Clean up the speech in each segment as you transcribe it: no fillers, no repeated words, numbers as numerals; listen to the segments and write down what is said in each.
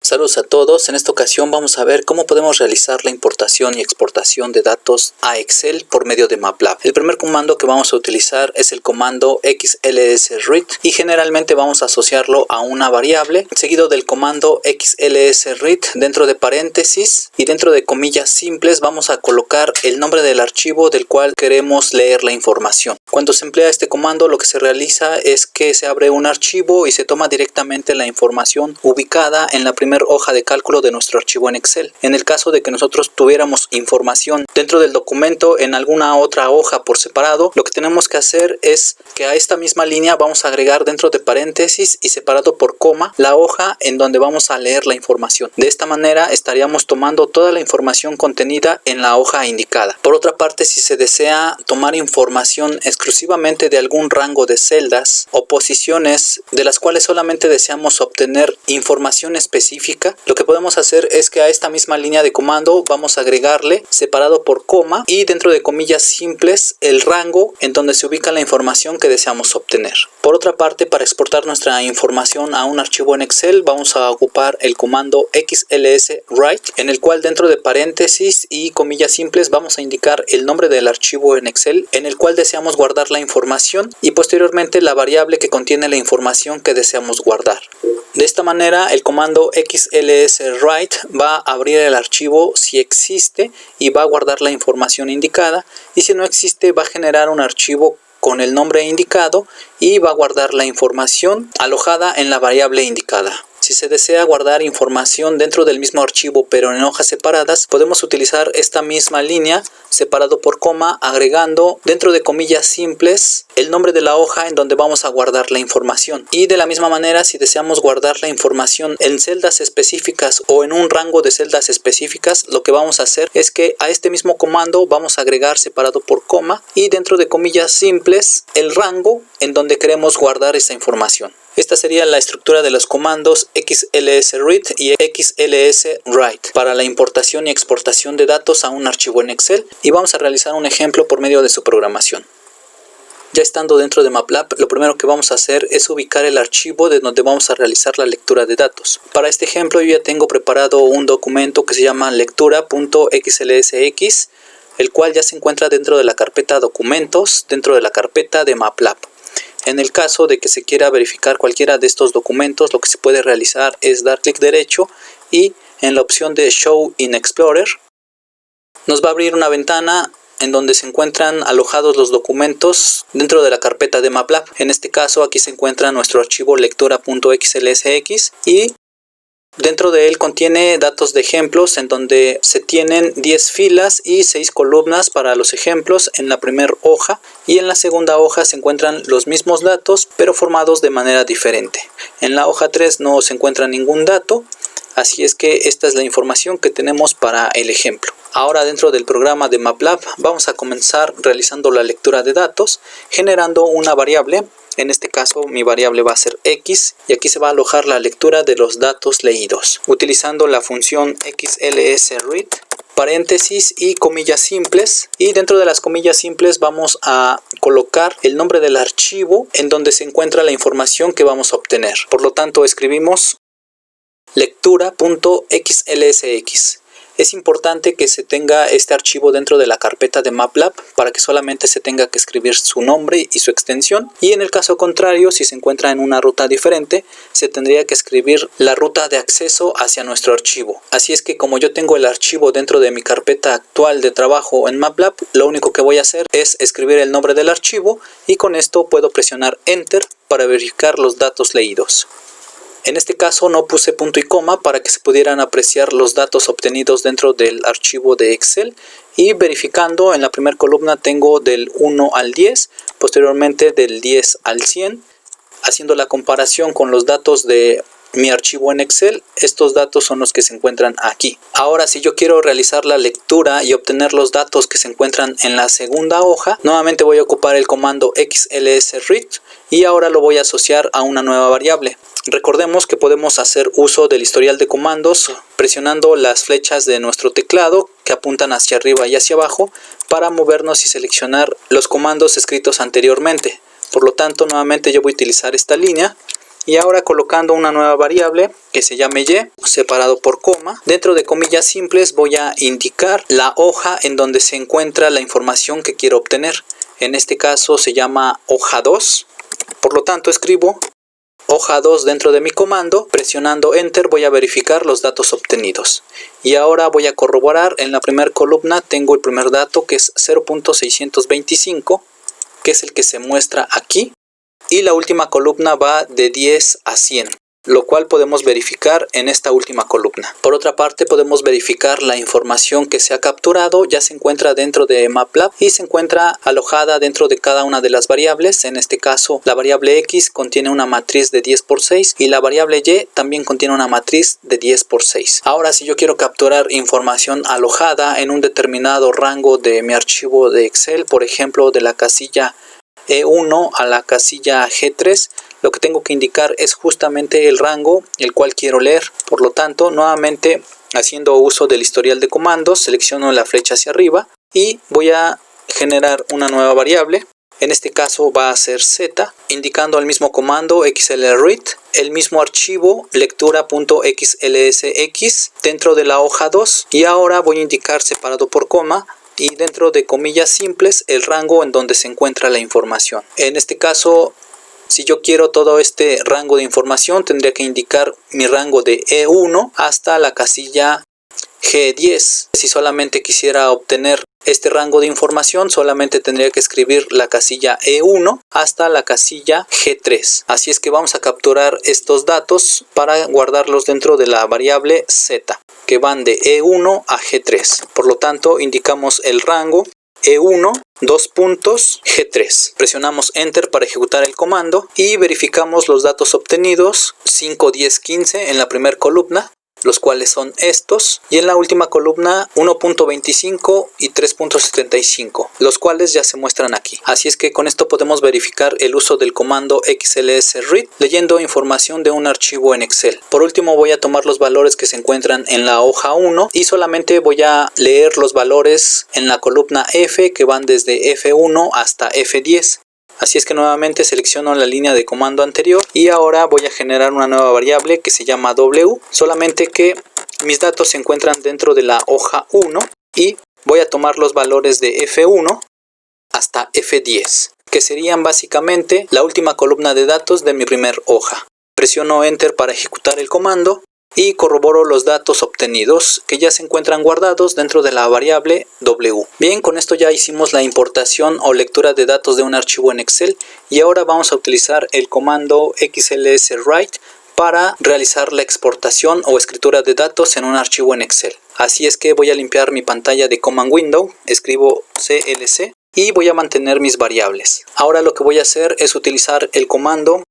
Saludos a todos, en esta ocasión vamos a ver cómo podemos realizar la importación y exportación de datos a Excel por medio de MATLAB. El primer comando que vamos a utilizar es el comando xlsread y generalmente vamos a asociarlo a una variable, seguido del comando xlsread dentro de paréntesis y dentro de comillas simples vamos a colocar el nombre del archivo del cual queremos leer la información. Cuando se emplea este comando lo que se realiza es que se abre un archivo y se toma directamente la información ubicada en la primera hoja de cálculo de nuestro archivo en Excel. En el caso de que nosotros tuviéramos información dentro del documento en alguna otra hoja por separado, lo que tenemos que hacer es que a esta misma línea vamos a agregar dentro de paréntesis y separado por coma la hoja en donde vamos a leer la información. De esta manera estaríamos tomando toda la información contenida en la hoja indicada. Por otra parte, si se desea tomar información exclusivamente de algún rango de celdas o posiciones de las cuales solamente deseamos obtener información específica, lo que podemos hacer es que a esta misma línea de comando vamos a agregarle separado por coma y dentro de comillas simples el rango en donde se ubica la información que deseamos obtener. Por otra parte, para exportar nuestra información a un archivo en Excel vamos a ocupar el comando xlswrite, en el cual dentro de paréntesis y comillas simples vamos a indicar el nombre del archivo en Excel en el cual deseamos guardar la información y posteriormente la variable que contiene la información que deseamos guardar. De esta manera el comando xlswrite va a abrir el archivo si existe y va a guardar la información indicada, y si no existe va a generar un archivo con el nombre indicado y va a guardar la información alojada en la variable indicada. Si se desea guardar información dentro del mismo archivo pero en hojas separadas, podemos utilizar esta misma línea separado por coma, agregando dentro de comillas simples el nombre de la hoja en donde vamos a guardar la información. Y de la misma manera, si deseamos guardar la información en celdas específicas o en un rango de celdas específicas, lo que vamos a hacer es que a este mismo comando vamos a agregar separado por coma y dentro de comillas simples el rango en donde queremos guardar esa información. Esta sería la estructura de los comandos xlsread y xlswrite para la importación y exportación de datos a un archivo en Excel, y vamos a realizar un ejemplo por medio de su programación. Ya estando dentro de MATLAB, lo primero que vamos a hacer es ubicar el archivo de donde vamos a realizar la lectura de datos. Para este ejemplo yo ya tengo preparado un documento que se llama lectura.xlsx, el cual ya se encuentra dentro de la carpeta documentos, dentro de la carpeta de MATLAB. En el caso de que se quiera verificar cualquiera de estos documentos, lo que se puede realizar es dar clic derecho y en la opción de Show in Explorer nos va a abrir una ventana en donde se encuentran alojados los documentos dentro de la carpeta de MATLAB. En este caso aquí se encuentra nuestro archivo lectura.xlsx y dentro de él contiene datos de ejemplos en donde se tienen 10 filas y 6 columnas para los ejemplos en la primera hoja, y en la segunda hoja se encuentran los mismos datos pero formados de manera diferente. En la hoja 3 no se encuentra ningún dato, así es que esta es la información que tenemos para el ejemplo. Ahora dentro del programa de MATLAB vamos a comenzar realizando la lectura de datos, generando una variable. En este caso mi variable va a ser x y aquí se va a alojar la lectura de los datos leídos, utilizando la función xlsread, paréntesis y comillas simples, y dentro de las comillas simples vamos a colocar el nombre del archivo en donde se encuentra la información que vamos a obtener. Por lo tanto escribimos lectura.xlsx. Es importante que se tenga este archivo dentro de la carpeta de MATLAB para que solamente se tenga que escribir su nombre y su extensión, y en el caso contrario, si se encuentra en una ruta diferente, se tendría que escribir la ruta de acceso hacia nuestro archivo. Así es que como yo tengo el archivo dentro de mi carpeta actual de trabajo en MATLAB, lo único que voy a hacer es escribir el nombre del archivo y con esto puedo presionar Enter para verificar los datos leídos. En este caso no puse punto y coma para que se pudieran apreciar los datos obtenidos dentro del archivo de Excel, y verificando en la primera columna tengo del 1 al 10, posteriormente del 10 al 100, haciendo la comparación con los datos de mi archivo en Excel. Estos datos son los que se encuentran aquí. Ahora si yo quiero realizar la lectura y obtener los datos que se encuentran en la segunda hoja, nuevamente voy a ocupar el comando xlsread y ahora lo voy a asociar a una nueva variable. Recordemos que podemos hacer uso del historial de comandos presionando las flechas de nuestro teclado que apuntan hacia arriba y hacia abajo para movernos y seleccionar los comandos escritos anteriormente. Por lo tanto, nuevamente yo voy a utilizar esta línea Y ahora colocando una nueva variable que se llame y, separado por coma, dentro de comillas simples voy a indicar la hoja en donde se encuentra la información que quiero obtener. En este caso se llama hoja 2. Por lo tanto escribo hoja 2 dentro de mi comando, presionando enter voy a verificar los datos obtenidos. Y ahora voy a corroborar. En la primera columna tengo el primer dato que es 0.625, que es el que se muestra aquí. Y la última columna va de 10 a 100, lo cual podemos verificar en esta última columna. Por otra parte, podemos verificar la información que se ha capturado. Ya se encuentra dentro de MATLAB y se encuentra alojada dentro de cada una de las variables. En este caso, la variable X contiene una matriz de 10 por 6 y la variable Y también contiene una matriz de 10 por 6. Ahora, si yo quiero capturar información alojada en un determinado rango de mi archivo de Excel, por ejemplo, de la casilla E1 a la casilla G3, lo que tengo que indicar es justamente el rango el cual quiero leer. Por lo tanto, nuevamente haciendo uso del historial de comandos, selecciono la flecha hacia arriba y voy a generar una nueva variable. En este caso va a ser Z, indicando el mismo comando xlread, el mismo archivo lectura.xlsx dentro de la hoja 2, y ahora voy a indicar separado por coma y dentro de comillas simples el rango en donde se encuentra la información. En este caso, si yo quiero todo este rango de información, tendría que indicar mi rango de E1 hasta la casilla G10. Si solamente quisiera obtener este rango de información, solamente tendría que escribir la casilla E1 hasta la casilla G3. Así es que vamos a capturar estos datos para guardarlos dentro de la variable Z, que van de E1 a G3. Por lo tanto, indicamos el rango E1, dos puntos, G3. Presionamos Enter para ejecutar el comando y verificamos los datos obtenidos: 5, 10, 15 en la primera columna, los cuales son estos, y en la última columna 1.25 y 3.75, los cuales ya se muestran aquí. Así es que con esto podemos verificar el uso del comando xlsread leyendo información de un archivo en Excel. Por último, voy a tomar los valores que se encuentran en la hoja 1 y solamente voy a leer los valores en la columna F, que van desde F1 hasta F10. Así es que nuevamente selecciono la línea de comando anterior y ahora voy a generar una nueva variable que se llama W, solamente que mis datos se encuentran dentro de la hoja 1 y voy a tomar los valores de F1 hasta F10, que serían básicamente la última columna de datos de mi primer hoja. Presiono Enter para ejecutar el comando y corroboro los datos obtenidos, que ya se encuentran guardados dentro de la variable W. Bien, con esto ya hicimos la importación o lectura de datos de un archivo en Excel, y ahora vamos a utilizar el comando xlswrite para realizar la exportación o escritura de datos en un archivo en Excel. Así es que voy a limpiar mi pantalla de Command Window, escribo clc y voy a mantener mis variables. Ahora lo que voy a hacer es utilizar el comando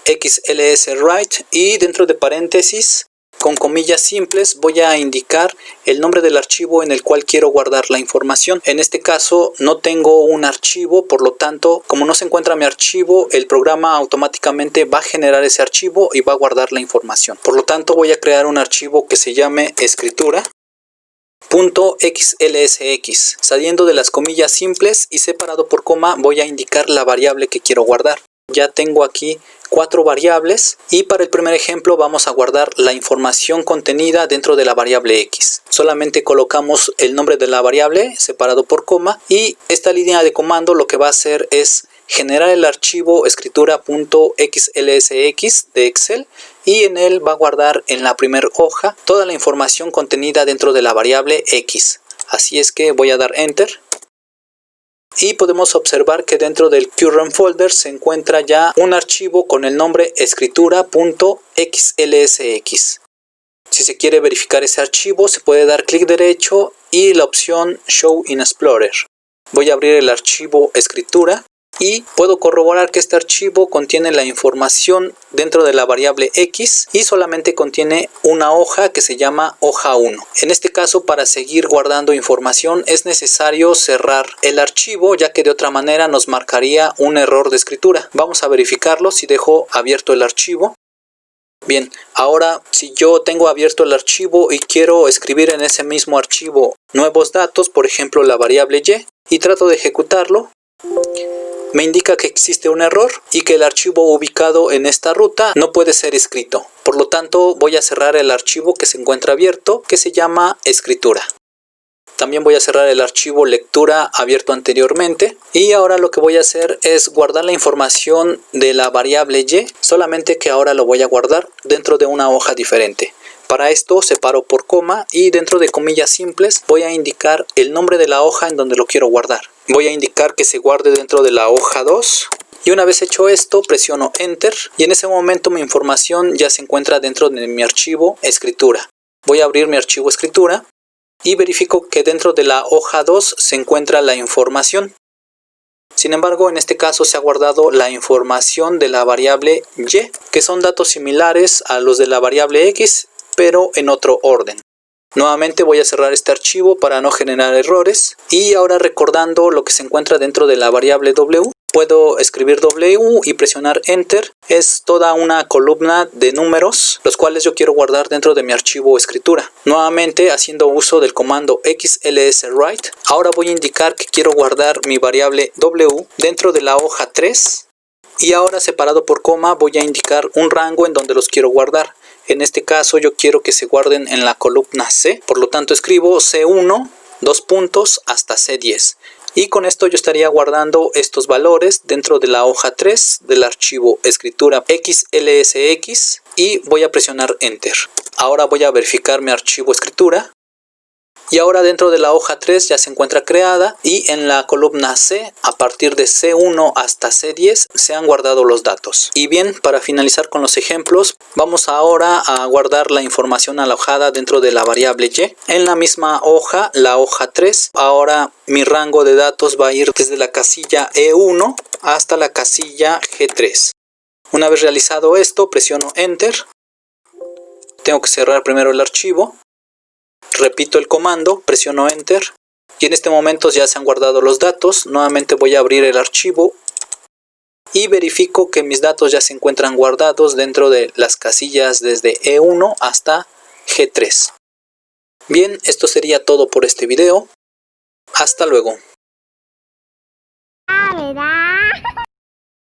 xlswrite y dentro de paréntesis con comillas simples voy a indicar el nombre del archivo en el cual quiero guardar la información. En este caso no tengo un archivo, por lo tanto, como no se encuentra mi archivo, el programa automáticamente va a generar ese archivo y va a guardar la información. Por lo tanto, voy a crear un archivo que se llame escritura.xlsx. Saliendo de las comillas simples y separado por coma, voy a indicar la variable que quiero guardar. Ya tengo aquí 4 variables y para el primer ejemplo vamos a guardar la información contenida dentro de la variable X. Solamente colocamos el nombre de la variable separado por coma y esta línea de comando lo que va a hacer es generar el archivo escritura.xlsx de Excel y en él va a guardar en la primera hoja toda la información contenida dentro de la variable X. Así es que voy a dar Enter. Y podemos observar que dentro del current folder se encuentra ya un archivo con el nombre escritura.xlsx. Si se quiere verificar ese archivo, se puede dar clic derecho y la opción Show in Explorer. Voy a abrir el archivo escritura y puedo corroborar que este archivo contiene la información dentro de la variable X y solamente contiene una hoja que se llama hoja 1. En este caso, para seguir guardando información es necesario cerrar el archivo, ya que de otra manera nos marcaría un error de escritura. Vamos a verificarlo si dejo abierto el archivo. Bien, ahora si yo tengo abierto el archivo y quiero escribir en ese mismo archivo nuevos datos, por ejemplo la variable Y, y trato de ejecutarlo, me indica que existe un error y que el archivo ubicado en esta ruta no puede ser escrito. Por lo tanto, voy a cerrar el archivo que se encuentra abierto, que se llama escritura. También voy a cerrar el archivo lectura abierto anteriormente. Y ahora lo que voy a hacer es guardar la información de la variable y, solamente que ahora lo voy a guardar dentro de una hoja diferente. Para esto separo por coma y dentro de comillas simples voy a indicar el nombre de la hoja en donde lo quiero guardar. Voy a indicar que se guarde dentro de la hoja 2. Y una vez hecho esto, presiono Enter y en ese momento mi información ya se encuentra dentro de mi archivo escritura. Voy a abrir mi archivo escritura y verifico que dentro de la hoja 2 se encuentra la información. Sin embargo, en este caso se ha guardado la información de la variable y, que son datos similares a los de la variable x, pero en otro orden. Nuevamente voy a cerrar este archivo para no generar errores. Y ahora, recordando lo que se encuentra dentro de la variable w, puedo escribir w y presionar Enter. Es toda una columna de números, los cuales yo quiero guardar dentro de mi archivo escritura. Nuevamente, haciendo uso del comando xlswrite, ahora voy a indicar que quiero guardar mi variable w dentro de la hoja 3. Y ahora, separado por coma, voy a indicar un rango en donde los quiero guardar. En este caso yo quiero que se guarden en la columna C, por lo tanto escribo C1, dos puntos, hasta C10. Y con esto yo estaría guardando estos valores dentro de la hoja 3 del archivo escritura xlsx y voy a presionar Enter. Ahora voy a verificar mi archivo escritura. Y ahora dentro de la hoja 3 ya se encuentra creada y en la columna C, a partir de C1 hasta C10, se han guardado los datos. Y bien, para finalizar con los ejemplos, vamos ahora a guardar la información alojada dentro de la variable y. En la misma hoja, la hoja 3, ahora mi rango de datos va a ir desde la casilla E1 hasta la casilla G3. Una vez realizado esto, presiono Enter. Tengo que cerrar primero el archivo. Repito el comando, presiono Enter y en este momento ya se han guardado los datos. Nuevamente voy a abrir el archivo y verifico que mis datos ya se encuentran guardados dentro de las casillas desde E1 hasta G3. Bien, esto sería todo por este video. Hasta luego.